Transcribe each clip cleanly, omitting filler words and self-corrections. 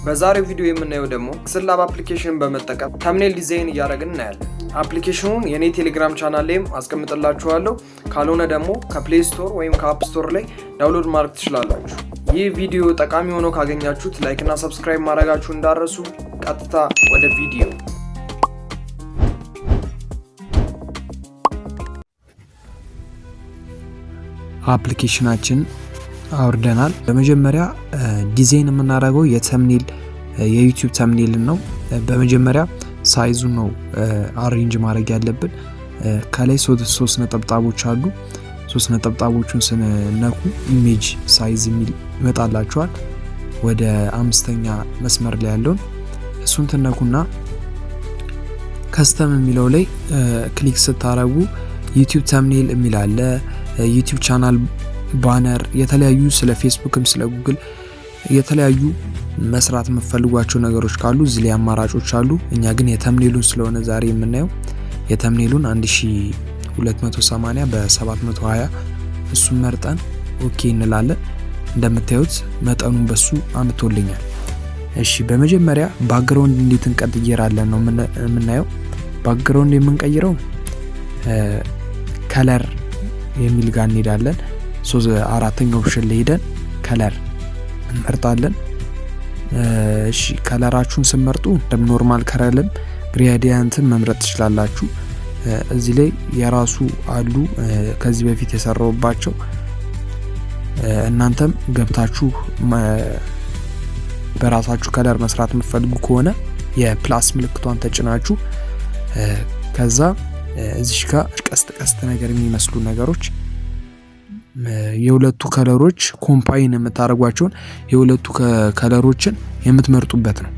በዛሬው ቪዲዮ የምናየው ደግሞ ፒክስል ላብ አፕሊኬሽንን በመጠቀም ተምኔል ዲዛይን እያደረግን እናያለን። አፕሊኬሽኑን የኔ ቴሌግራም ቻናል ላይም አስቀምጥላችኋለሁ። ካልሆነ ደግሞ ከፕሌይ ስቶር ወይም ከአፕ ስቶር ላይ ዳውንሎድ ማድረግ ትችላላችሁ። ይህ ቪዲዮ ጠቃሚ ሆኖ ካገኛችሁት ላይክ እና ሰብስክራይብ ማድረጋችሁ እንዳረሱ። ቀጥታ ወደ ቪዲዮ። አፕሊኬሽናችን አውርደናል። በመጀመሪያ ዲዛይን የምናደርገው የተምኔል የዩቲዩብ ተምኔል ነው። በመጀመሪያ ሳይዙን ነው አሬንጅ ማድረግ ያለብን። ከላይ ሶስት ነጠብጣቦች አሉ። ሶስት ነጠብጣቦቹን ስንነኩ ኢሜጅ ሳይዝ የሚል ይመጣላችኋል። ወደ አምስተኛ መስመር ላይ ያለውን እሱን ትነኩና ከስተም የሚለው ላይ ክሊክ ስታረጉ ዩቲዩብ ተምኔል የሚል አለ። ዩቲዩብ ቻናል ባነር፣ የተለያዩ ስለ ፌስቡክም ስለ ጉግል የተለያዩ መስራት የምትፈልጓቸው ነገሮች ካሉ እዚህ ላይ አማራጮች አሉ። እኛ ግን የተምኔሉን ስለሆነ ዛሬ የምናየው የተምኔሉን 1280 በ720 እሱን መርጠን ኦኬ እንላለን። እንደምታዩት መጠኑን በሱ አምጥቶልኛል። እሺ በመጀመሪያ ባክግራውንድ እንዴት እንቀይራለን ነው የምናየው። ባክግራውንድ የምንቀይረው ከለር የሚል ጋር እንሄዳለን። አራተኛው ኦፕሽን ላይ ሄደን ከለር እንመርጣለን። እሺ ከለራችሁን ስመርጡ እንደም ኖርማል ከለርም ግሬዲየንትን መምረጥ ትችላላችሁ። እዚህ ላይ የራሱ አሉ ከዚህ በፊት የሰራውባቸው። እናንተም ገብታችሁ በራሳችሁ ከለር መስራት የምትፈልጉ ከሆነ የፕላስ ምልክቷን ተጭናችሁ ከዛ እዚህ ጋር ቀስት ነገር የሚመስሉ ነገሮች የሁለቱ ከለሮች ኮምባይን የምታደርጓቸውን የሁለቱ ከለሮችን የምትመርጡበት ነው።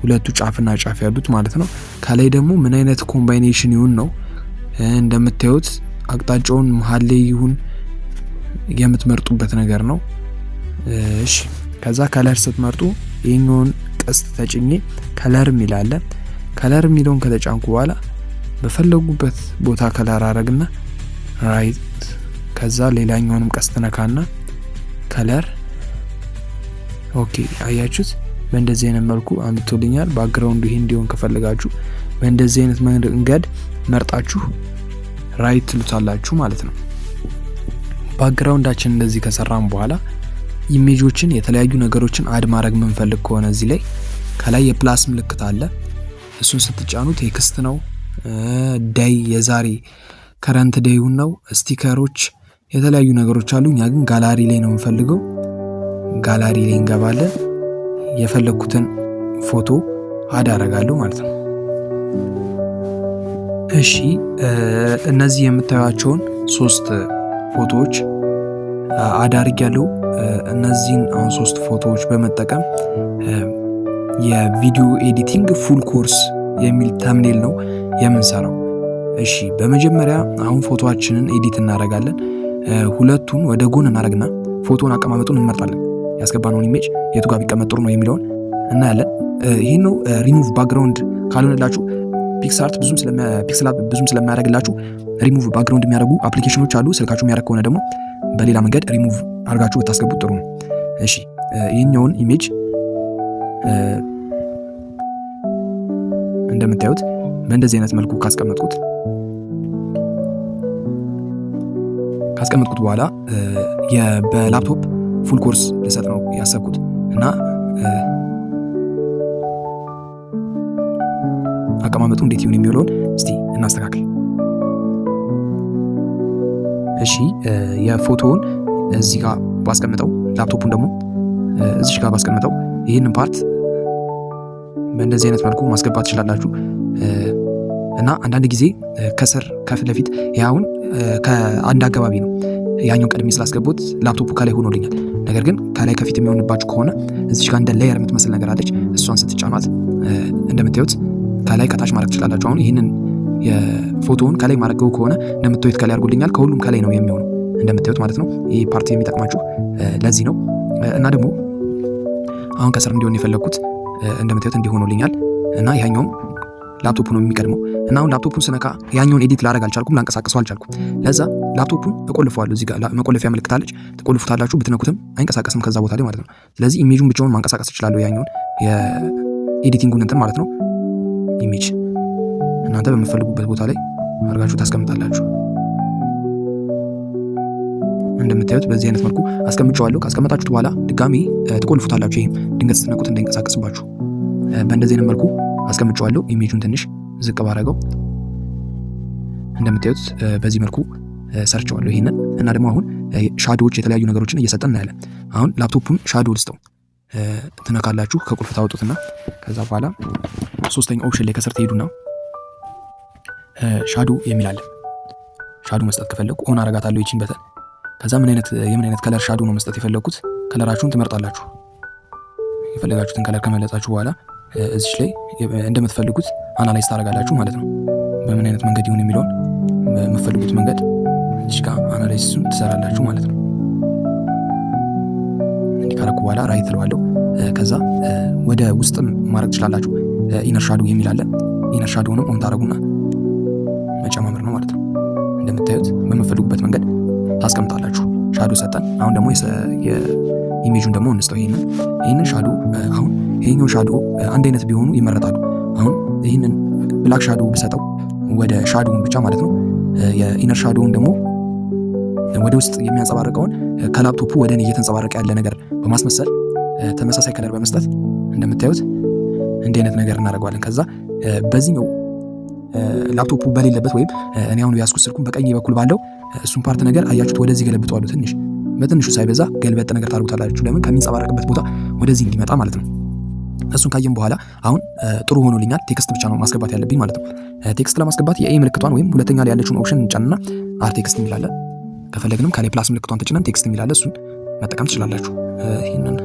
ሁለቱ ጫፍና ጫፍ ያሉት ማለት ነው። ከላይ ደግሞ ምን አይነት ኮምባይኔሽን ይሁን ነው እንደምታዩት አቅጣጫውን መሀል ላይ ይሁን የምትመርጡበት ነገር ነው። እሺ ከዛ ከለር ስትመርጡ ይሄኛውን ቀስት ተጭኜ ከለር የሚላለ ከለር የሚለውን ከተጫንኩ በኋላ በፈለጉበት ቦታ ከለር አረግና ራይት ከዛ ሌላኛውንም ቀስት ነካና ከለር ኦኬ። አያችሁት? በእንደዚህ አይነት መልኩ አምጥቶልኛል። ባክግራውንዱ ይሄ እንዲሆን ከፈለጋችሁ በእንደዚህ አይነት መንገድ መርጣችሁ ራይት ትሉታላችሁ ማለት ነው። ባክግራውንዳችን እንደዚህ ከሰራን በኋላ ኢሜጆችን የተለያዩ ነገሮችን አድ ማድረግ የምንፈልግ ከሆነ እዚህ ላይ ከላይ የፕላስ ምልክት አለ። እሱን ስትጫኑ ቴክስት ነው፣ ዳይ የዛሬ ከረንት ዴዩን ነው፣ ስቲከሮች የተለያዩ ነገሮች አሉ። እኛ ግን ጋላሪ ላይ ነው የምንፈልገው። ጋላሪ ላይ እንገባለን። የፈለኩትን ፎቶ አድ አደርጋለሁ ማለት ነው። እሺ እነዚህ የምታዩቸውን 3 ፎቶዎች አድ አድርጌያለሁ። እነዚህን አሁን 3 ፎቶዎች በመጠቀም የቪዲዮ ኤዲቲንግ ፉል ኮርስ የሚል ተምኔል ነው የምንሰራው። እሺ በመጀመሪያ አሁን ፎቶአችንን ኤዲት እናደርጋለን። ሁለቱን ወደ ጎን እናደርግና ፎቶን አቀማመጡን እንመርጣለን። ያስገባነውን ኢሜጅ የቱ ጋር ቢቀመጥ ጥሩ ነው የሚለውን እናያለን። ይሄን ነው ሪሙቭ ባክግራውንድ ካልሆነላችሁ ፒክስአርት ብዙም ስለማያደርግላችሁ ሪሙቭ ባክግራውንድ የሚያደርጉ አፕሊኬሽኖች አሉ። ስልካችሁ የሚያደርግ ከሆነ ደግሞ በሌላ መንገድ ሪሙቭ አድርጋችሁ ብታስገቡት ጥሩ ነው። እሺ ይሄኛውን ኢሜጅ እንደምታዩት በእንደዚህ አይነት መልኩ ካስቀመጥኩት በኋላ በላፕቶፕ ፉል ኮርስ ልሰጥ ነው ያሰብኩት እና አቀማመጡ እንዴት ይሁን የሚለውን እስቲ እናስተካክል። እሺ የፎቶውን እዚህ ጋር ባስቀምጠው፣ ላፕቶፑን ደግሞ እዚህ ጋር ባስቀምጠው፣ ይህንን ፓርት በእንደዚህ አይነት መልኩ ማስገባት ትችላላችሁ። እና አንዳንድ ጊዜ ከስር ከፊት ለፊት ያውን ከአንድ አካባቢ ነው ያኛውን ቀድሜ ስላስገቡት ላፕቶፑ ከላይ ሆኖልኛል። ነገር ግን ከላይ ከፊት የሚሆንባችሁ ከሆነ እዚህ ጋር እንደ ሌየር የምትመስል ነገር አለች። እሷን ስትጫኗት እንደምታዩት ከላይ ከታች ማድረግ ትችላላችሁ። አሁን ይህንን የፎቶውን ከላይ ማድረገው ከሆነ እንደምታዩት ከላይ አድርጎልኛል። ከሁሉም ከላይ ነው የሚሆነው እንደምታዩት ማለት ነው። ይህ ፓርቲ የሚጠቅማችሁ ለዚህ ነው። እና ደግሞ አሁን ከስር እንዲሆን የፈለግኩት እንደምታዩት እንዲሆኖልኛል እና ይሄኛውም ላፕቶፑ ነው የሚቀድመው እና አሁን ላፕቶፑን ስነካ ያኛውን ኤዲት ላደርግ አልቻልኩም፣ ላንቀሳቀሰው አልቻልኩም። ለዛ ላፕቶፑን እቆልፈዋለሁ። እዚህ ጋር መቆለፊያ ምልክት አለች፣ ትቆልፉታላችሁ። ብትነኩትም አይንቀሳቀስም ከዛ ቦታ ላይ ማለት ነው። ስለዚህ ኢሜጁን ብቻውን ማንቀሳቀስ እችላለሁ፣ ያኛውን የኤዲቲንጉን እንትን ማለት ነው። ኢሜጅ እናንተ በምትፈልጉበት ቦታ ላይ አድርጋችሁ ታስቀምጣላችሁ። እንደምታዩት በዚህ አይነት መልኩ አስቀምጨዋለሁ። ካስቀመጣችሁት በኋላ ድጋሚ ትቆልፉታላችሁ። ይሄም ድንገት ስትነኩት እንዳይንቀሳቀስባችሁ በእንደዚህ አይነት መልኩ አስቀምጨዋለሁ። ኢሜጁን ትንሽ ዝቅ ባረገው እንደምታዩት በዚህ መልኩ ሰርቸዋለሁ ይሄንን እና ደግሞ አሁን ሻዶዎች የተለያዩ ነገሮችን እየሰጠን እናያለን። አሁን ላፕቶፑን ሻዶ ልስጠው ትነካላችሁ። ከቁልፍ ታወጡትና ከዛ በኋላ ሶስተኛው ኦፕሽን ላይ ከስር ትሄዱና ሻዶ የሚል አለ። ሻዶ መስጠት ከፈለኩ ኦን አረጋታለሁ ይቺን በተን። ከዛ የምን አይነት ከለር ሻዶ ነው መስጠት የፈለኩት ከለራችሁን ትመርጣላችሁ። የፈለጋችሁትን ከለር ከመለጣችሁ በኋላ እዚች ላይ እንደምትፈልጉት አናላይዝ ታደርጋላችሁ ማለት ነው። በምን አይነት መንገድ ይሁን የሚለውን በምትፈልጉት መንገድ እዚች ጋር አናላይዝን ትሰራላችሁ ማለት ነው። እንዲህ ካረኩ በኋላ ራይት ትለዋለሁ። ከዛ ወደ ውስጥ ማድረግ ትችላላችሁ። ኢነር ሻዶ የሚል አለ። ኢነር ሻዶውንም ኦን ታደርጉና መጨማመር ነው ማለት ነው። እንደምታዩት በምትፈልጉበት መንገድ ታስቀምጣላችሁ። ሻዶ ሰጠን። አሁን ደግሞ የኢሜጁን ደግሞ እንስጠው። ይሄንን ሻዶ አሁን ይሄኛው ሻዶ አንድ አይነት ቢሆኑ ይመረጣሉ። አሁን ይሄንን ብላክ ሻዶ ብሰጠው ወደ ሻዶውን ብቻ ማለት ነው። የኢነር ሻዶውን ደግሞ ወደ ውስጥ የሚያንጸባርቀውን ከላፕቶፑ ወደ እኔ እየተንጸባረቀ ያለ ነገር በማስመሰል ተመሳሳይ ከለር በመስጠት እንደምታዩት እንዲህ አይነት ነገር እናደርገዋለን። ከዛ በዚህኛው ላፕቶፑ በሌለበት ወይም እኔ አሁን ያስኩት ስልኩን በቀኝ በኩል ባለው እሱን ፓርት ነገር አያችሁት፣ ወደዚህ ገለብጠዋለሁ። በትንሹ ሳይበዛ ገልበጥ ነገር ታርጉታላችሁ። ለምን ከሚንጸባረቅበት ቦታ ወደዚህ እንዲመጣ ማለት ነው። እሱን ካየን በኋላ አሁን ጥሩ ሆኖልኛል። ቴክስት ብቻ ነው ማስገባት ያለብኝ ማለት ነው። ቴክስት ለማስገባት የኤ ምልክቷን ወይም ሁለተኛ ላይ ያለችውን ኦፕሽን እንጫንና አር ቴክስት የሚላለን ከፈለግንም ከላይ ፕላስ ምልክቷን ተጭነን ቴክስት የሚላለ እሱን መጠቀም ትችላላችሁ። ይህንን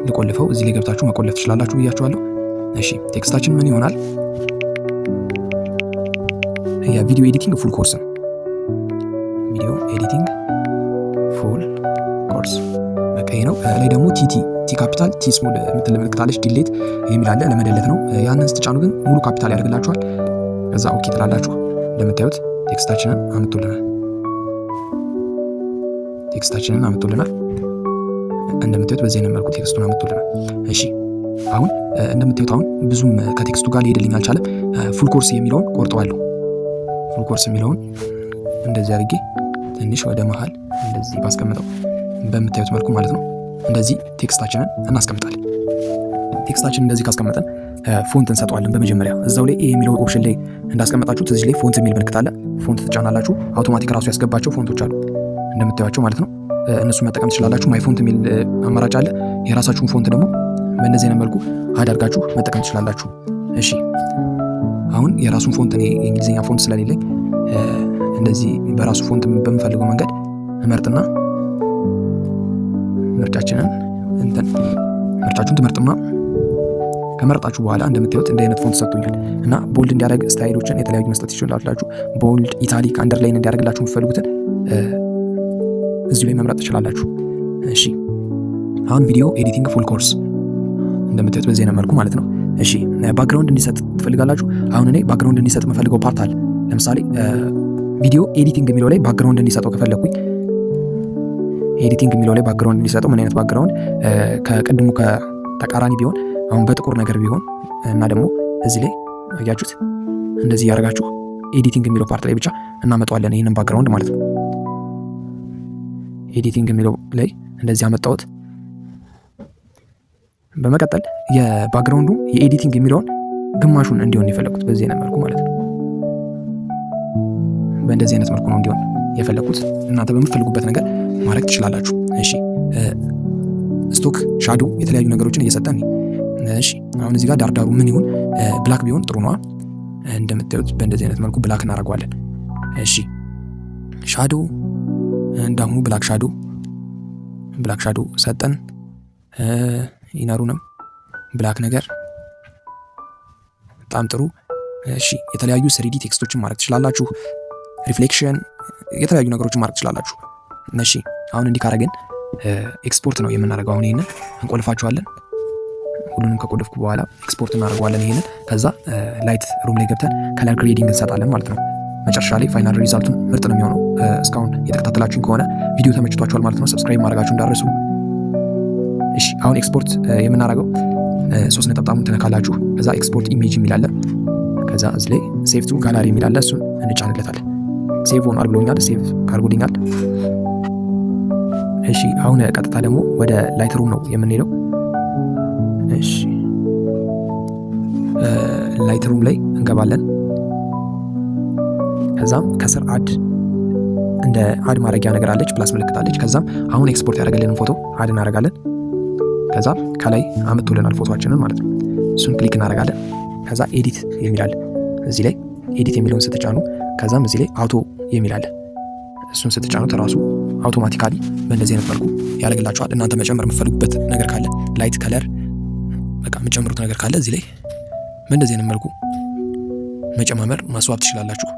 ልቆልፈው፣ እዚህ ላይ ገብታችሁ መቆለፍ ትችላላችሁ ብያችኋለሁ። እሺ ቴክስታችን ምን ይሆናል? የቪዲዮ ኤዲቲንግ ፉል ኮርስ ነው። ቪዲዮ ኤዲቲንግ ፉል ኮርስ በቃ ይሄ ነው። ላይ ደግሞ ቲ ካፒታል ቲ ስሞል የምትል ምልክት አለች። ዲሌት የሚል አለ፣ ለመደለት ነው። ያንን ስትጫኑ ግን ሙሉ ካፒታል ያደርግላችኋል። ከዛ ኦኬ ትላላችሁ። እንደምታዩት ቴክስታችንን አምጥቶልናል። እንደምታዩት በዚህ አይነት መልኩ ቴክስቱን አምጥቶልናል። እሺ አሁን እንደምታዩት አሁን ብዙም ከቴክስቱ ጋር ሊሄድልኝ አልቻለም። ፉል ኮርስ የሚለውን ቆርጠዋለሁ። ፉል ኮርስ የሚለውን እንደዚህ አድርጌ ትንሽ ወደ መሃል እንደዚህ ባስቀምጠው በምታዩት መልኩ ማለት ነው። እንደዚህ ቴክስታችንን እናስቀምጣለን። ቴክስታችንን እንደዚህ ካስቀመጠን ፎንት እንሰጠዋለን። በመጀመሪያ እዛው ላይ የሚለው ኦፕሽን ላይ እንዳስቀመጣችሁት እዚህ ላይ ፎንት የሚል ምልክት አለ። ፎንት ትጫናላችሁ። አውቶማቲክ ራሱ ያስገባቸው ፎንቶች አሉ እንደምታዩቸው ማለት ነው። እነሱን መጠቀም ትችላላችሁ። ማይ ፎንት የሚል አማራጭ አለ። የራሳችሁን ፎንት ደግሞ በእንደዚህ አይነት መልኩ አዳርጋችሁ መጠቀም ትችላላችሁ። እሺ አሁን የራሱን ፎንት እኔ የእንግሊዝኛ ፎንት ስለሌለኝ እንደዚህ በራሱ ፎንት በምፈልገው መንገድ እመርጥና ምርጫችሁን ትመርጥና ከመረጣችሁ በኋላ እንደምታዩት እንደ አይነት ፎንት ሰጥቶኛል እና ቦልድ እንዲያደርግ ስታይሎችን የተለያዩ መስጠት ትችላላችሁ። ቦልድ፣ ኢታሊክ፣ አንደርላይን እንዲያደርግላችሁ የምትፈልጉትን እዚሁ ላይ መምረጥ ትችላላችሁ። እሺ አሁን ቪዲዮ ኤዲቲንግ ፉል ኮርስ እንደምታዩት በዚህ አይነት መልኩ ማለት ነው። እሺ ባክግራውንድ እንዲሰጥ ትፈልጋላችሁ። አሁን እኔ ባክግራውንድ እንዲሰጥ የምፈልገው ፓርት አለ። ለምሳሌ ቪዲዮ ኤዲቲንግ የሚለው ላይ ባክግራውንድ እንዲሰጠው ከፈለኩኝ ኤዲቲንግ የሚለው ላይ ባክግራውንድ እንዲሰጠው ምን አይነት ባክግራውንድ ከቅድሙ ከተቃራኒ ቢሆን አሁን በጥቁር ነገር ቢሆን እና ደግሞ እዚህ ላይ አያችሁት እንደዚህ ያደርጋችሁ ኤዲቲንግ የሚለው ፓርት ላይ ብቻ እናመጣዋለን ይህንን ባክግራውንድ ማለት ነው። ኤዲቲንግ የሚለው ላይ እንደዚህ አመጣሁት። በመቀጠል የባክግራውንዱ የኤዲቲንግ የሚለውን ግማሹን እንዲሆን የፈለኩት በዚህ አይነት መልኩ ማለት ነው። በእንደዚህ አይነት መልኩ ነው እንዲሆን የፈለኩት። እናንተ በምትፈልጉበት ነገር ማድረግ ትችላላችሁ። እሺ ስቶክ ሻዶ የተለያዩ ነገሮችን እየሰጠን። እሺ አሁን እዚህ ጋር ዳርዳሩ ምን ይሁን? ብላክ ቢሆን ጥሩ ነው። እንደምታዩት በእንደዚህ አይነት መልኩ ብላክ እናደርገዋለን። እሺ ሻዶ እንዳሁኑ ብላክ ሻዶ ሰጠን። ኢነሩንም ብላክ ነገር በጣም ጥሩ። እሺ የተለያዩ ስሪዲ ቴክስቶችን ማድረግ ትችላላችሁ። ሪፍሌክሽን የተለያዩ ነገሮችን ማድረግ ትችላላችሁ። እሺ አሁን እንዲህ ካረግን ኤክስፖርት ነው የምናደርገው። አሁን ይሄንን እንቆልፋቸዋለን። ሁሉንም ከቆለፍኩ በኋላ ኤክስፖርት እናደርገዋለን ይሄንን። ከዛ ላይት ሩም ላይ ገብተን ከለር ግሬዲንግ እንሰጣለን ማለት ነው። መጨረሻ ላይ ፋይናል ሪዛልቱን ምርጥ ነው የሚሆነው። እስካሁን የተከታተላችሁኝ ከሆነ ቪዲዮ ተመችቷችኋል ማለት ነው። ሰብስክራይብ ማድረጋችሁ እንዳትረሱ። እሺ አሁን ኤክስፖርት የምናደርገው 3 ነጠብጣሙን ትነካላችሁ። ከዛ ኤክስፖርት ኢሜጅ የሚላለ ከዛ እዚህ ላይ ሴቭ ቱ ጋላሪ የሚላለ እሱን እንጫንለታለን። ሴቭ ሆኗል ብሎኛል። ሴቭ አድርጎልኛል። እሺ አሁን ቀጥታ ደግሞ ወደ ላይት ሩም ነው የምንሄደው። እሺ ላይት ሩም ላይ እንገባለን። ከዛም ከስር እንደ አድ ማድረጊያ ነገር አለች፣ ፕላስ ምልክት አለች። ከዛም አሁን ኤክስፖርት ያደረገልንን ፎቶ አድ እናደርጋለን። ከዛ ከላይ አምጥቶልናል ፎቶአችንን ማለት ነው። እሱን ክሊክ እናደርጋለን። ከዛ ኤዲት የሚላል እዚህ ላይ ኤዲት የሚለውን ስትጫኑ ከዛም እዚህ ላይ አውቶ የሚላል እሱን ስትጫኑት ራሱ አውቶማቲካሊ በእንደዚህ አይነት መልኩ ያደርግላችኋል። እናንተ መጨመር የምትፈልጉበት ነገር ካለ ላይት ከለር በቃ የምትጨምሩት ነገር ካለ እዚህ ላይ በእንደዚህ አይነት መልኩ መጨማመር ማስዋብ ትችላላችሁ።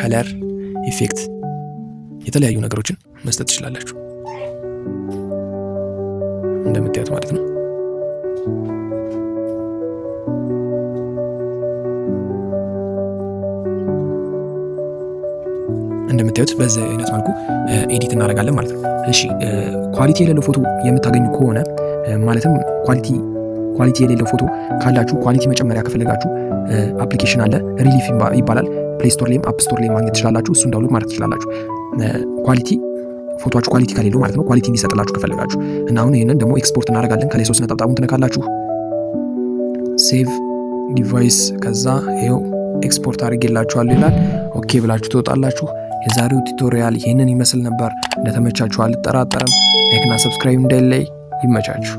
ከለር ኢፌክት የተለያዩ ነገሮችን መስጠት ትችላላችሁ እንደምታዩት ማለት ነው። እንደምታዩት በዚህ አይነት መልኩ ኤዲት እናደርጋለን ማለት ነው። እሺ ኳሊቲ የሌለው ፎቶ የምታገኙ ከሆነ ማለትም ኳሊቲ የሌለው ፎቶ ካላችሁ ኳሊቲ መጨመሪያ ከፈለጋችሁ አፕሊኬሽን አለ፣ ሪሊፍ ይባላል። ፕሌይ ስቶር ላይም አፕ ስቶር ላይም ማግኘት ትችላላችሁ። እሱን ዳውንሎድ ማድረግ ትችላላችሁ። ፎቶአችሁ ኳሊቲ ከሌለው ማለት ነው፣ ኳሊቲ እንዲሰጥላችሁ ከፈለጋችሁ እና አሁን ይሄንን ደግሞ ኤክስፖርት እናደርጋለን። ከላይ 3 ነጠብጣቡን ትነካላችሁ። ሴቭ ዲቫይስ ከዛ ይሄው ኤክስፖርት አድርጌላችኋለሁ ይላል። ኦኬ ብላችሁ ትወጣላችሁ። የዛሬው ቱቶሪያል ይሄንን ይመስል ነበር። እንደተመቻችሁ አልጠራጠርም። ላይክ እና ሰብስክራይብ እንዳይለይ። ይመቻችሁ።